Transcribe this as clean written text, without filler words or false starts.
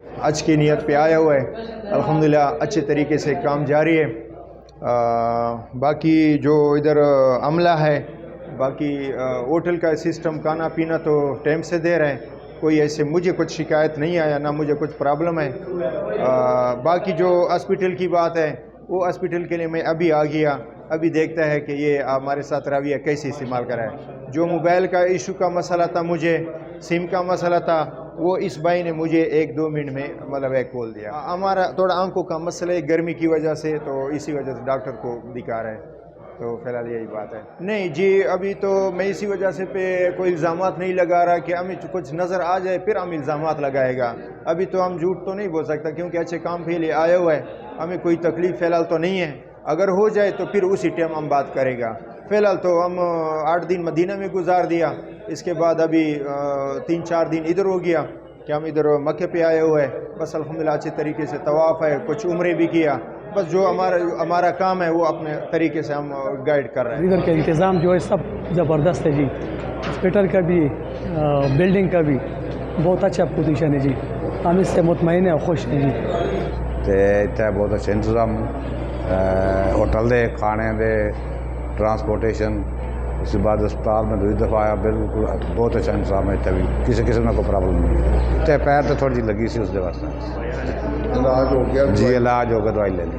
آج کی نیت پہ آیا ہوا ہے، الحمدللہ اچھے طریقے سے کام جاری ہے۔ باقی جو ادھر عملہ ہے، باقی ہوٹل کا سسٹم کھانا پینا تو ٹائم سے دے رہے ہیں، کوئی ایسے مجھے کچھ شکایت نہیں آیا، نہ مجھے کچھ پرابلم ہے۔ باقی جو ہاسپٹل کی بات ہے، وہ ہاسپٹل کے لیے میں ابھی آ گیا، ابھی دیکھتا ہے کہ یہ ہمارے ساتھ رویہ کیسے استعمال کرا ہے۔ جو موبائل کا ایشو کا مسئلہ تھا، مجھے سم کا مسئلہ تھا، وہ اس بھائی نے مجھے 1-2 منٹ میں مطلب ایک کھول دیا۔ ہمارا تھوڑا آنکھوں کا مسئلہ ہے گرمی کی وجہ سے، تو اسی وجہ سے ڈاکٹر کو دکھا رہے ہیں، تو فی الحال یہی بات ہے۔ نہیں جی، ابھی تو میں اسی وجہ سے پہ کوئی الزامات نہیں لگا رہا کہ ہمیں کچھ نظر آ جائے پھر ہم الزامات لگائے گا۔ ابھی تو ہم جھوٹ تو نہیں بول سکتا، کیونکہ اچھے کام کے لیے آیا ہوا ہے، ہمیں کوئی تکلیف فی الحال تو نہیں ہے۔ اگر ہو جائے تو پھر اسی ٹائم ہم بات کرے گا۔ فی الحال تو ہم 8 دن مدینہ میں گزار دیا، اس کے بعد ابھی 3-4 دن ادھر ہو گیا کہ ہم ادھر مکے پہ آئے ہوئے ہیں۔ بس الحمدللہ اچھے طریقے سے طواف ہے، کچھ عمرے بھی کیا، بس جو ہمارا کام ہے وہ اپنے طریقے سے ہم گائیڈ کر رہے ہیں۔ ادھر کا انتظام جو ہے سب زبردست ہے جی، ہاسپٹل کا بھی بلڈنگ کا بھی بہت اچھا پوزیشن ہے جی، ہم اس سے مطمئن ہیں اور خوش ہیں جی۔ اتنے بہت اچھے انتظام ہوٹل دے، کھانے دے، ٹرانسپورٹیشن، اس کے بعد اسپتال میں 2 دفعہ آیا، بالکل بہت اچھا انتظام ہے۔ اتنے بھی کسی قسم کا کوئی پرابلم نہیں ہے۔ اتنے پیر تو تھوڑی جی لگی سی، اس کے واسطے علاج ہو گیا؟ جی علاج ہو گیا، دوائی لے لی۔